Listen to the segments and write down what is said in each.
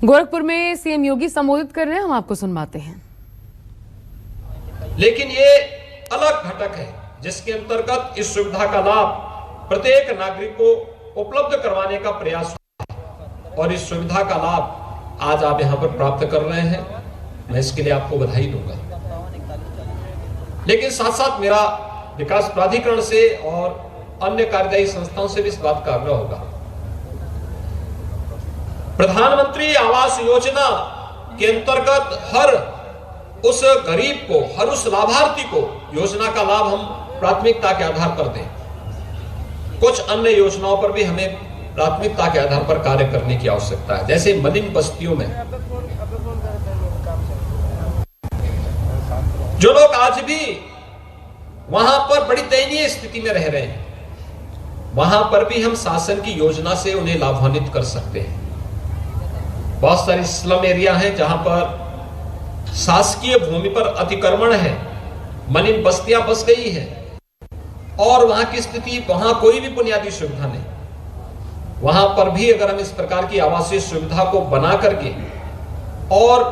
गोरखपुर में सीएम योगी संबोधित कर रहे हैं, हम आपको सुनवाते हैं। लेकिन ये अलग घटक है जिसके अंतर्गत इस सुविधा का लाभ प्रत्येक नागरिक को उपलब्ध करवाने का प्रयास हुआ है और इस सुविधा का लाभ आज आप यहां पर प्राप्त कर रहे हैं। मैं इसके लिए आपको बधाई दूंगा। लेकिन साथ साथ मेरा विकास प्राधिकरण से और अन्य कार्यदायी संस्थाओं से भी इस बात का आग्रह होगा। प्रधानमंत्री आवास योजना के अंतर्गत हर उस गरीब को, हर उस लाभार्थी को योजना का लाभ हम प्राथमिकता के आधार पर दें। कुछ अन्य योजनाओं पर भी हमें प्राथमिकता के आधार पर कार्य करने की आवश्यकता है। जैसे मलिन बस्तियों में जो लोग आज भी वहां पर बड़ी दयनीय स्थिति में रह रहे हैं, वहां पर भी हम शासन की योजना से उन्हें लाभान्वित कर सकते हैं। बहुत सारी स्लम एरिया हैं जहां पर शासकीय भूमि पर अतिक्रमण है, मलिन बस्तियां बस गई है और वहां की स्थिति, वहां कोई भी बुनियादी सुविधा नहीं। वहां पर भी अगर हम इस प्रकार की आवासीय सुविधा को बना करके और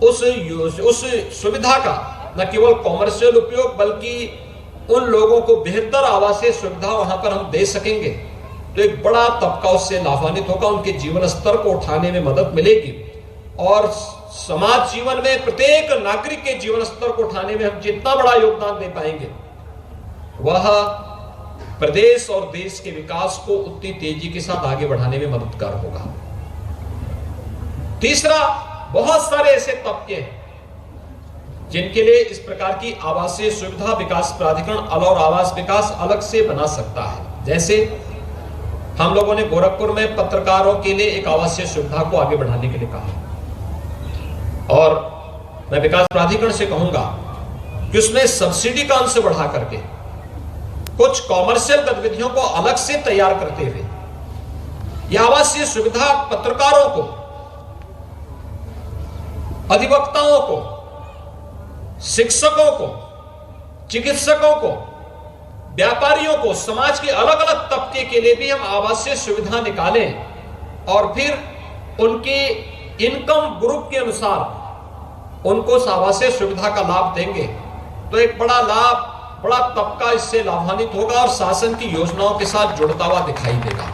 उस सुविधा का न केवल कॉमर्शियल उपयोग बल्कि उन लोगों को बेहतर आवासीय सुविधा वहां पर हम दे सकेंगे तो एक बड़ा तबका उससे लाभान्वित होगा, उनके जीवन स्तर को उठाने में मदद मिलेगी और समाज जीवन में प्रत्येक नागरिक के जीवन स्तर को उठाने में हम जितना बड़ा योगदान दे पाएंगे वह प्रदेश और देश के विकास को उतनी तेजी के साथ आगे बढ़ाने में मददगार होगा। तीसरा, बहुत सारे ऐसे तबके हैं जिनके लिए इस प्रकार की आवासीय सुविधा विकास प्राधिकरण और आवास विकास अलग से बना सकता है। जैसे हम लोगों ने गोरखपुर में पत्रकारों के लिए एक आवासीय सुविधा को आगे बढ़ाने के लिए कहा और मैं विकास प्राधिकरण से कहूंगा कि उसमें सब्सिडी का अंश बढ़ा करके कुछ कॉमर्शियल गतिविधियों को अलग से तैयार करते हुए यह आवासीय सुविधा पत्रकारों को, अधिवक्ताओं को, शिक्षकों को, चिकित्सकों को, व्यापारियों को, समाज के अलग अलग तबके के लिए भी हम आवासीय सुविधा निकालें और फिर उनके इनकम ग्रुप के अनुसार उनको उस आवासीय सुविधा का लाभ देंगे तो एक बड़ा लाभ, बड़ा तबका इससे लाभान्वित होगा और शासन की योजनाओं के साथ जुड़ता हुआ दिखाई देगा।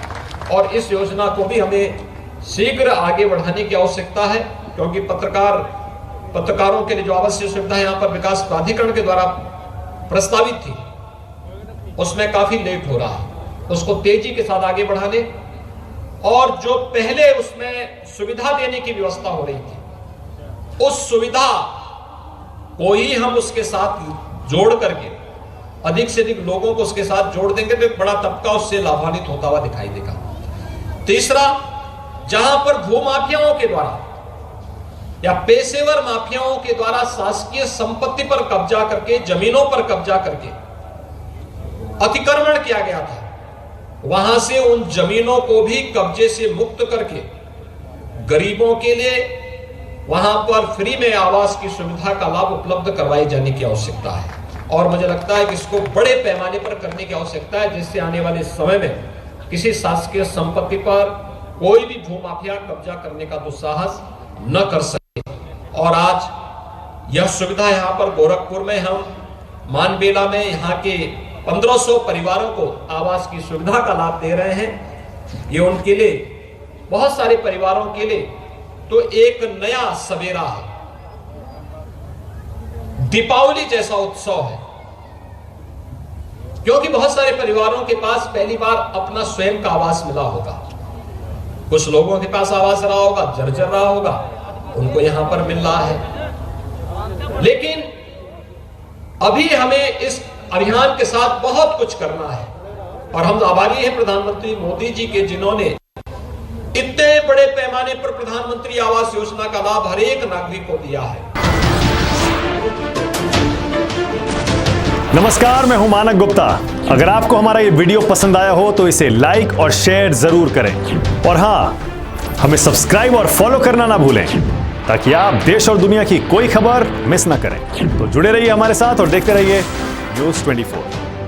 और इस योजना को भी हमें शीघ्र आगे बढ़ाने की आवश्यकता है क्योंकि पत्रकारों के लिए जो आवासीय सुविधा यहाँ पर विकास प्राधिकरण के द्वारा प्रस्तावित थी उसमें काफी लेट हो रहा है। उसको तेजी के साथ आगे बढ़ाने और जो पहले उसमें सुविधा देने की व्यवस्था हो रही थी उस सुविधा को ही हम उसके साथ जोड़ करके अधिक से अधिक लोगों को उसके साथ जोड़ देंगे तो एक बड़ा तबका उससे लाभान्वित होता हुआ दिखाई देगा। तीसरा, जहां पर भूमाफियाओं के द्वारा या पेशेवर माफियाओं के द्वारा शासकीय संपत्ति पर कब्जा करके, जमीनों पर कब्जा करके अतिक्रमण किया गया था, वहां से उन जमीनों को भी कब्जे से मुक्त करके गरीबों के लिए वहां पर फ्री में आवास की सुविधा का लाभ उपलब्ध करवाई जाने की आवश्यकता है और मुझे लगता है कि इसको बड़े पैमाने पर करने की आवश्यकता है जिससे आने वाले समय में किसी शासकीय संपत्ति पर कोई भी भूमाफिया कब्जा करने का दुस्साहस न कर सके। और आज यह सुविधा यहाँ पर गोरखपुर में हम मानबेला में यहाँ के 1500 परिवारों को आवास की सुविधा का लाभ दे रहे हैं। ये उनके लिए, बहुत सारे परिवारों के लिए तो एक नया सवेरा है, दीपावली जैसा उत्सव है क्योंकि बहुत सारे परिवारों के पास पहली बार अपना स्वयं का आवास मिला होगा। कुछ लोगों के पास आवास रहा होगा, जर्जर रहा होगा, उनको यहां पर मिल रहा है। लेकिन अभी हमें इस अभियान के साथ बहुत कुछ करना है और हम आभारी हैं प्रधानमंत्री मोदी जी के जिन्होंने इतने बड़े पैमाने पर प्रधानमंत्री आवास योजना का लाभ हर एक नागरिक को दिया है। नमस्कार, मैं हूं मानक गुप्ता। अगर आपको हमारा ये वीडियो पसंद आया हो तो इसे लाइक और शेयर जरूर करें और हां, हमें सब्सक्राइब और फॉलो करना ना भूलें ताकि आप देश और दुनिया की कोई खबर मिस ना करें। तो जुड़े रहिए हमारे साथ और देखते रहिए न्यूज़ 24।